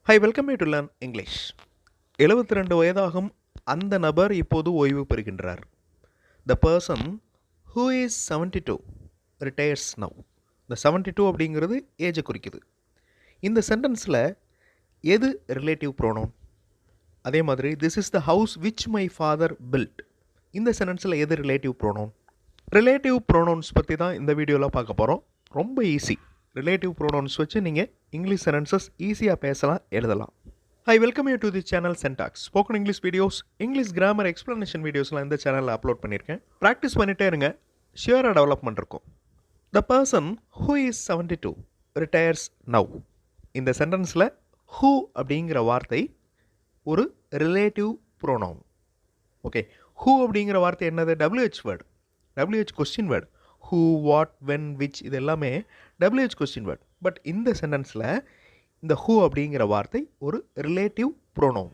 Hi, welcome you to learn English. 72 வயதாகும் அந்த நபர் இப்போது ஓய்வு பெறுகின்றார். The person who is 72 retires now. The 72 அப்படிங்கிறது ஏஜை குறிக்குது. இந்த சென்டென்ஸில் எது ரிலேட்டிவ் ப்ரோனவுன்? அதே மாதிரி this is the house which my father built. இந்த சென்டென்ஸில் எது ரிலேட்டிவ் ப்ரோனவுன்? ரிலேட்டிவ் ப்ரோனவுன்ஸ் பற்றி தான் இந்த வீடியோவில் பார்க்க போகிறோம். ரொம்ப ஈஸி. ரிலேட்டிவ் ப்ரோனவுன்ஸ் வச்சு நீங்கள் இங்கிலீஷ் சென்டென்சஸ் ஈஸியாக பேசலாம், எழுதலாம். Hi, welcome you to the channel சென்டாக்ஸ். Spoken English videos, English grammar explanation வீடியோஸ்லாம் இந்த சேனலில் அப்லோட் பண்ணியிருக்கேன். ப்ராக்டிஸ் பண்ணிகிட்டே இருங்க, ஷியராக டெவலப்மெண்ட் இருக்கும். The person who is 72 retires now. இந்த சென்டென்ஸில் ஹூ அப்படிங்கிற வார்த்தை ஒரு ரிலேட்டிவ் ப்ரோனவுன். ஓகே, ஹூ அப்படிங்கிற வார்த்தை என்னது? WH word, WH question word. Who, what, when, which இது எல்லாமே WH கொஸ்டின் வேர்டு. பட் இந்த சென்டென்ஸில் இந்த ஹூ அப்படிங்கிற வார்த்தை ஒரு ரிலேட்டிவ் ப்ரோனவுன்.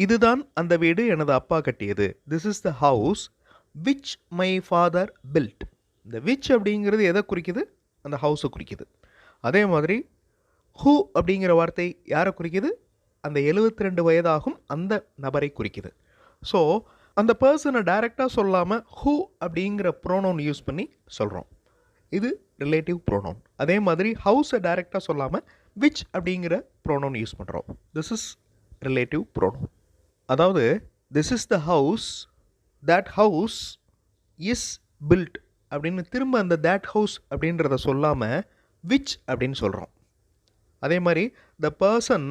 இதுதான் அந்த வீடு எனது அப்பா கட்டியது. This is the house which my father built. இந்த விச் அப்படிங்கிறது எதை குறிக்குது? அந்த ஹவுஸை குறிக்குது. அதே மாதிரி ஹூ அப்படிங்கிற வார்த்தை யாரை குறிக்குது? அந்த 72 வயதாகும் அந்த நபரை குறிக்குது. ஸோ அந்த பர்சனை டைரெக்டாக சொல்லாமல் ஹூ அப்படிங்கிற ப்ரோனவுன் யூஸ் பண்ணி சொல்கிறோம். இது ரிலேட்டிவ் ப்ரோனவுன். அதே மாதிரி ஹவுஸை டைரெக்டாக சொல்லாமல் விச் அப்படிங்கிற ப்ரோனவுன் யூஸ் பண்ணுறோம். This is relative pronoun. அதாவது this is the house, that house is built அப்படின்னு திரும்ப அந்த தட் ஹவுஸ் அப்படின்றத சொல்லாமல் விச் அப்படின்னு சொல்கிறோம். அதே மாதிரி the person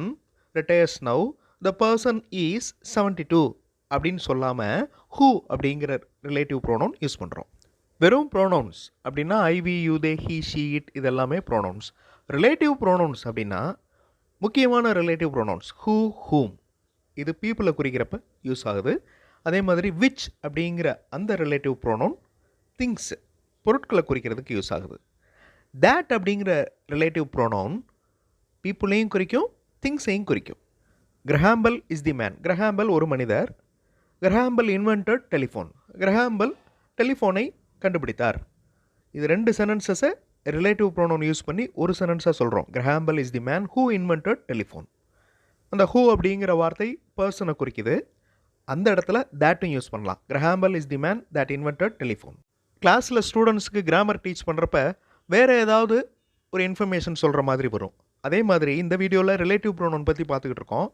retires now, the person is 72 அப்படின்னு சொல்லாமல் ஹூ அப்படிங்கிற ரிலேட்டிவ் ப்ரோனவுன் யூஸ் பண்ணுறோம். வெறும் ப்ரோனவுன்ஸ் அப்படின்னா I, we, you, they, he, she, it இது எல்லாமே ப்ரோனவுன்ஸ். ரிலேட்டிவ் ப்ரோனவுன்ஸ் அப்படின்னா முக்கியமான ரிலேட்டிவ் ப்ரோனவுன்ஸ் ஹூ, ஹூம் இது பீப்புளை குறிக்கிறப்ப யூஸ் ஆகுது. அதே மாதிரி விச் அப்படிங்கிற அந்த ரிலேட்டிவ் ப்ரோனவுன் திங்ஸ் பொருட்களை குறிக்கிறதுக்கு யூஸ் ஆகுது. தேட் அப்படிங்கிற ரிலேட்டிவ் ப்ரோனவுன் பீப்புளையும் குறிக்கும், திங்ஸையும் குறிக்கும். Graham Bell is the man. Graham Bell ஒரு மனிதர். Graham Bell invented telephone. கிரஹாம்பல் டெலிஃபோனை கண்டுபிடித்தார். இது ரெண்டு சென்டென்சஸை ரிலேட்டிவ் ப்ரோனவுன் யூஸ் பண்ணி ஒரு சென்டென்ஸாக சொல்கிறோம். Graham Bell is the man who invented telephone. அந்த ஹூ அப்படிங்கிற வார்த்தை பர்சனை குறிக்குது. அந்த இடத்துல தேட்டும் யூஸ் பண்ணலாம். Graham Bell is the man that invented telephone. கிளாஸில் ஸ்டூடெண்ட்ஸுக்கு கிராமர் டீச் பண்ணுறப்ப வேறு ஏதாவது ஒரு இன்ஃபர்மேஷன் சொல்கிற மாதிரி வரும். அதே மாதிரி இந்த வீடியோவில் ரிலேட்டிவ் ப்ரோனவுன் பற்றி பார்த்துக்கிட்டு இருக்கோம்.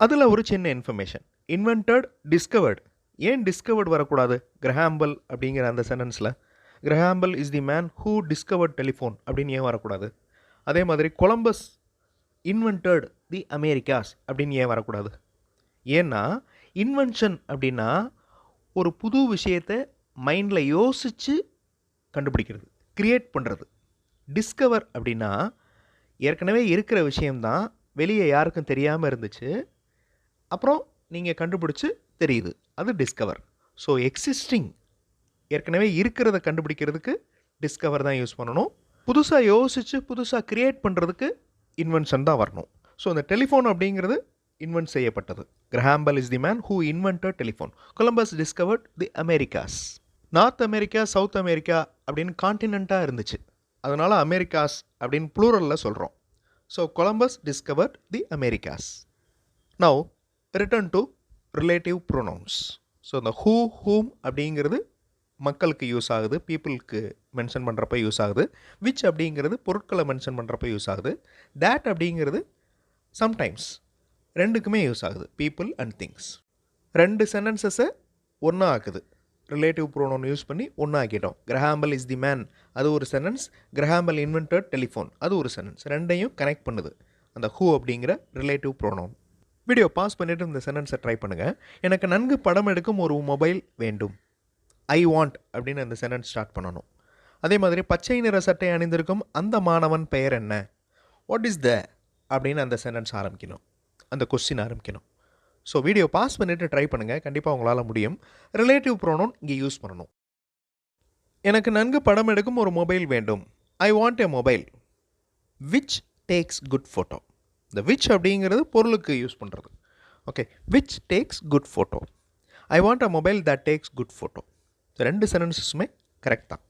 அதில் ஒரு சின்ன இன்ஃபர்மேஷன். Invented, discovered. ஏன் டிஸ்கவர்டு வரக்கூடாது கிரஹாம்பல் அப்படிங்கிற அந்த சென்டென்ஸில்? Graham Bell is the man who discovered telephone அப்படின்னு ஏன் வரக்கூடாது? அதே மாதிரி கொலம்பஸ் இன்வென்டட் தி அமெரிக்காஸ் அப்படின்னு ஏன் வரக்கூடாது? ஏன்னா இன்வென்ஷன் அப்படின்னா ஒரு புது விஷயத்தை மைண்டில் யோசித்து கண்டுபிடிக்கிறது, கிரியேட் பண்ணுறது. டிஸ்கவர் அப்படின்னா ஏற்கனவே இருக்கிற விஷயம்தான், வெளியே யாருக்கும் தெரியாமல் இருந்துச்சு, அப்புறம் நீங்கள் கண்டுபிடிச்சி தெரியுது, அது டிஸ்கவர். ஸோ எக்ஸிஸ்டிங் ஏற்கனவே இருக்கிறத கண்டுபிடிக்கிறதுக்கு டிஸ்கவர் தான் யூஸ் பண்ணணும். புதுசாக யோசித்து புதுசாக க்ரியேட் பண்ணுறதுக்கு இன்வென்ஷன் தான் வரணும். ஸோ இந்த டெலிஃபோன் அப்படிங்கிறது இன்வென்ட் செய்யப்பட்டது. Graham Bell is the man who invented telephone. Columbus discovered the Americas. North America, south America அப்படின்னு கான்டினெண்ட்டாக இருந்துச்சு, அதனால் அமெரிக்காஸ் அப்படின்னு ப்ளூரலில் சொல்கிறோம். So Columbus discovered the Americas. Now return to relative pronouns. So இந்த ஹூ, ஹூம் அப்படிங்கிறது மக்களுக்கு யூஸ் ஆகுது, பீப்புளுக்கு மென்ஷன் பண்ணுறப்ப யூஸ் ஆகுது. விச் அப்படிங்கிறது பொருட்களை மென்ஷன் பண்ணுறப்ப யூஸ் ஆகுது. தேட் அப்படிங்கிறது சம்டைம்ஸ் ரெண்டுக்குமே யூஸ் ஆகுது, பீப்புள் அண்ட் திங்ஸ். ரெண்டு சென்டென்சஸை ஒன்றா ஆக்குது. ரிலேட்டிவ் ப்ரோனவுன் யூஸ் பண்ணி ஒன்றா ஆக்கிட்டோம். கிரஹாம்பல் இஸ் தி மேன் அது ஒரு சென்டென்ஸ், கிரஹாம்பல் இன்வென்டட் டெலிஃபோன் அது ஒரு சென்டென்ஸ். ரெண்டையும் கனெக்ட் பண்ணுது அந்த ஹூ அப்படிங்கிற ரிலேட்டிவ் ப்ரோனவுன். வீடியோ பாஸ் பண்ணிவிட்டு இந்த சென்டென்ஸை ட்ரை பண்ணுங்கள். எனக்கு நன்கு படம் எடுக்கும் ஒரு மொபைல் வேண்டும். ஐ வாண்ட் அப்படின்னு அந்த சென்டென்ஸ் ஸ்டார்ட் பண்ணணும். அதே மாதிரி பச்சை நிற சட்டை அணிந்திருக்கும் அந்த மாணவன் பெயர் என்ன? வாட் இஸ் த அப்படின்னு அந்த சென்டென்ஸ் ஆரம்பிக்கணும், அந்த கொஸ்டின் ஆரம்பிக்கணும். ஸோ வீடியோ பாஸ் பண்ணிவிட்டு ட்ரை பண்ணுங்கள், கண்டிப்பாக உங்களால் முடியும். ரிலேட்டிவ் ப்ரோனவுன் இங்கே யூஸ் பண்ணணும். எனக்கு நன்கு படம் எடுக்கும் ஒரு மொபைல் வேண்டும். I want a mobile which tax good photo. இந்த விச் அப்படிங்கிறது பொருளுக்கு யூஸ் பண்ணுறது. Okay, which tax good photo. I want a mobile that takes good photo. ரெண்டு சென்டென்சஸுமே கரெக்ட் தான்.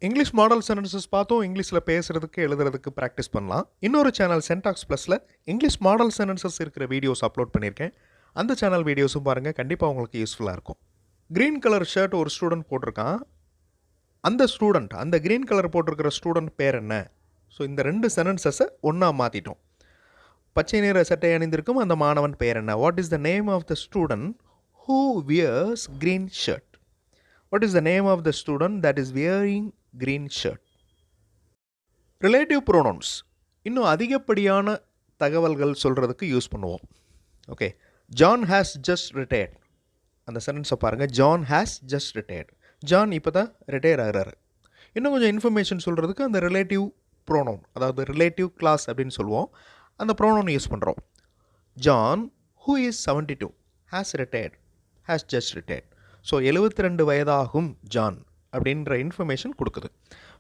இங்கிலீஷ் மாடல் சென்டென்சஸ் பார்த்தோம். இங்கிலீஷில் பேசுகிறதுக்கு எழுதுறதுக்கு ப்ராக்டிஸ் பண்ணலாம். இன்னொரு சேனல் சென்டாக்ஸ் ப்ளஸில் இங்கிலீஷ் மாடல் சென்டென்சஸ் இருக்கிற வீடியோஸ் அப்லோட் பண்ணியிருக்கேன். அந்த சேனல் வீடியோஸும் பாருங்கள், கண்டிப்பாக உங்களுக்கு யூஸ்ஃபுல்லாக இருக்கும். க்ரீன் கலர் ஷர்ட் ஒரு ஸ்டூடெண்ட் போட்டிருக்கான். அந்த க்ரீன் கலர் போட்டிருக்கிற ஸ்டூடெண்ட் பேர் என்ன? ஸோ இந்த 2 சென்டென்சஸை ஒன்றா மாற்றிட்டோம். பச்சை நிற சட்டை அணிந்திருக்கும் அந்த மாணவன் பெயர் என்ன? What is the name of the student who wears green shirt? What is the name of the student that is wearing green shirt? Relative pronouns இன்னும் அதிகப்படியான தகவல்கள் சொல்கிறதுக்கு யூஸ் பண்ணுவோம். Okay, John has just retired. அந்த சென்டென்ஸை பாருங்கள். John has just retired. John இப்போ தான் ரிட்டையர் ஆகிறாரு. இன்னும் கொஞ்சம் இன்ஃபர்மேஷன் சொல்கிறதுக்கு அந்த ரிலேட்டிவ் ப்ரோனவுன், அதாவது ரிலேட்டிவ் கிளாஸ் அப்படின்னு சொல்லுவோம், அந்த ப்ரோனவுன் யூஸ் பண்ணுறோம். John who is 72 has retired, has just retired. So 72 வயதாகும் ஜான் அப்படின்ற இன்ஃபர்மேஷன் கொடுக்குது.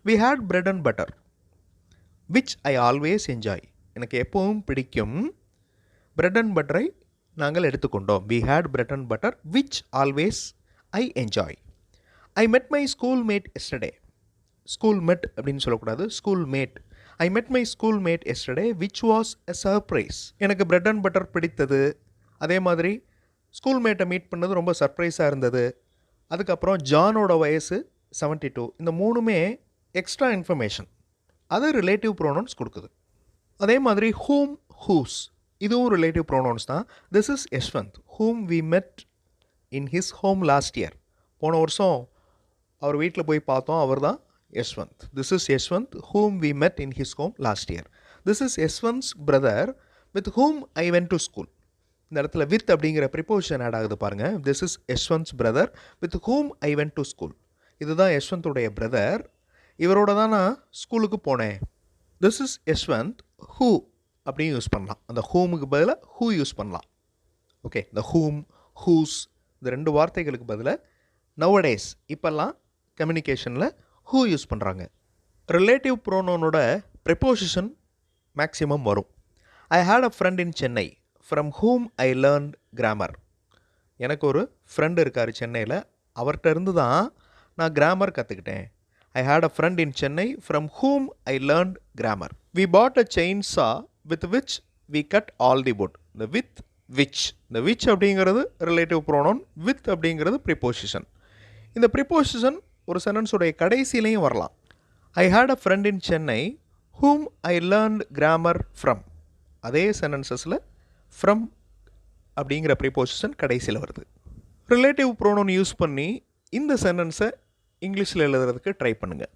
We had bread and butter which I always enjoy. எனக்கு எப்பவும் பிடிக்கும் பிரெட் அண்ட் பட்டரை நாங்கள் எடுத்துக்கொண்டோம். We had bread and butter which always I enjoy. I met my school mate yesterday. School met அப்படின்னு சொல்லக்கூடாது, school mate. I met my school mate yesterday which was a surprise. எனக்கு bread and butter பிடித்தது. அதே மாதிரி ஸ்கூல்மேட்டை meet பண்ணது ரொம்ப சர்ப்ரைஸாக இருந்தது. அதுக்கப்புறம் ஜானோட வயசு 72. இந்த 3மே எக்ஸ்ட்ரா இன்ஃபர்மேஷன், அது ரிலேட்டிவ் ப்ரோனவுன்ஸ் கொடுக்குது. அதே மாதிரி ஹூம், ஹூஸ், இதுவும் ரிலேட்டிவ் ப்ரோனவுன்ஸ் தான். This is Yashwant whom we met in his home last year. போன வருஷம் அவர் வீட்டில் போய் பார்த்தோம், அவர் தான் Yashwant. This is Yashwant whom we met in his home last year. This is Yashwant's brother with whom I went to school. இந்த இடத்துல வித் அப்படிங்கிற ப்ரிப்போசிஷன் ஆட் ஆகுது பாருங்கள். This is Yashwant's brother with whom I went to school. இதுதான் யஷ்வந்தோடைய brother, இவரோட தான் நான் ஸ்கூலுக்கு போனேன். திஸ் இஸ் யஷ்வந்த் ஹூ அப்படின்னு யூஸ் பண்ணலாம். அந்த ஹூமுக்கு பதிலாக ஹூ யூஸ் பண்ணலாம். ஓகே, இந்த ஹூம், ஹூஸ், இந்த 2 வார்த்தைகளுக்கு பதிலாக நவடேஸ் இப்போல்லாம் கம்யூனிகேஷனில் ஹூ யூஸ் பண்ணுறாங்க. ரிலேட்டிவ் ப்ரோனோனோட ப்ரிப்போசிஷன் மேக்ஸிமம் வரும். I had a friend in Chennai from whom I learned grammar. எனக்கு ஒரு ஃப்ரெண்டு இருக்கார் சென்னையில், அவர்கிட்ட இருந்து தான் நான் கிராமர் கற்றுக்கிட்டேன். I had a friend in Chennai from whom I learned grammar. We bought a chainsaw with which we cut all the wood. இந்த வித் விச், இந்த விச் அப்படிங்கிறது ரிலேட்டிவ் ப்ரோனவுன், வித் அப்படிங்கிறது ப்ரிப்போசிஷன். இந்த ப்ரிப்போசிஷன் ஒரு சென்டென்ஸுடைய கடைசியிலையும் வரலாம். I had a friend in Chennai whom I learned grammar from. அதே சென்டென்சஸில் ஃப்ரம் அப்படிங்கிற ப்ரிப்போசிஷன் கடைசியில் வருது. ரிலேட்டிவ் ப்ரோனவுன் யூஸ் பண்ணி இந்த சென்டென்ஸை இங்கிலீஷில் எழுதுறதுக்கு ட்ரை பண்ணுங்கள்.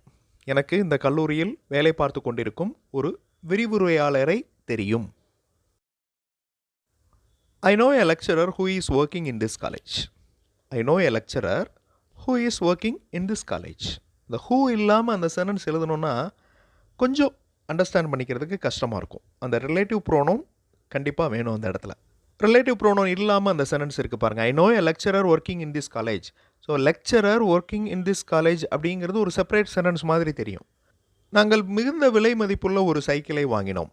எனக்கு இந்த கல்லூரியில் வேலை பார்த்து கொண்டிருக்கும் ஒரு விரிவுரையாளரை தெரியும். I know a lecturer who is working in this college. I know a lecturer who is working in this college. இந்த ஹூ இல்லாமல் அந்த சென்டென்ஸ் எழுதணுன்னா கொஞ்சம் அண்டர்ஸ்டாண்ட் பண்ணிக்கிறதுக்கு கஷ்டமாக இருக்கும். அந்த ரிலேட்டிவ் ப்ரோனவுன் கண்டிப்பாக வேணும் அந்த இடத்துல. ரிலேட்டிவ் ப்ரோனவுன் இல்லாமல் அந்த சென்டென்ஸ் இருக்குது பாருங்கள். I know a lecturer working in this college. So lecturer working in this college அப்படிங்கிறது ஒரு செப்பரேட் சென்டென்ஸ் மாதிரி தெரியும். நாங்கள் மிகுந்த விலை மதிப்புள்ள ஒரு சைக்கிளை வாங்கினோம்.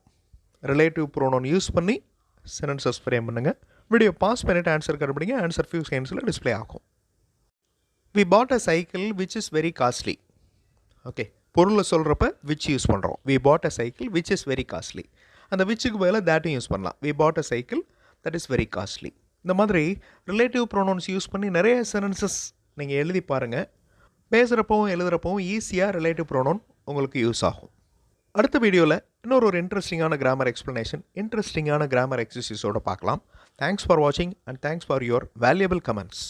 ரிலேட்டிவ் ப்ரோனவுன் யூஸ் பண்ணி சென்டென்சஸ் ஃப்ரேம் பண்ணுங்கள். வீடியோ பாஸ் பண்ணிவிட்டு ஆன்சர் கண்டுபிடிங்க. ஆன்சர் ஃபியூ செகண்ட்ஸில் டிஸ்பிளே ஆகும். We bought a cycle which is very costly. Okay, பொருளை சொல்கிறப்ப விச் யூஸ் பண்ணுறோம். We bought a cycle which is very costly. அந்த விச்சுக்கு பதிலாக தேட்டும் யூஸ் பண்ணலாம். We bought a cycle that is very costly. இந்த மாதிரி ரிலேட்டிவ் ப்ரோனவுன்ஸ் யூஸ் பண்ணி நிறைய சென்டென்சஸ் நீங்கள் எழுதி பாருங்கள். பேசுகிறப்பவும் எழுதுகிறப்பவும் ஈஸியாக ரிலேட்டிவ் ப்ரோனவுன் உங்களுக்கு யூஸ் ஆகும். அடுத்த வீடியோவில் இன்னொரு இன்ட்ரெஸ்டிங்கான கிராமர் எக்ஸ்ப்ளனேஷன், இன்ட்ரெஸ்டிங்கான கிராமர் எக்ஸசைஸோடு பார்க்கலாம். தேங்க்ஸ் ஃபார் வாட்சிங் and thanks for your valuable comments.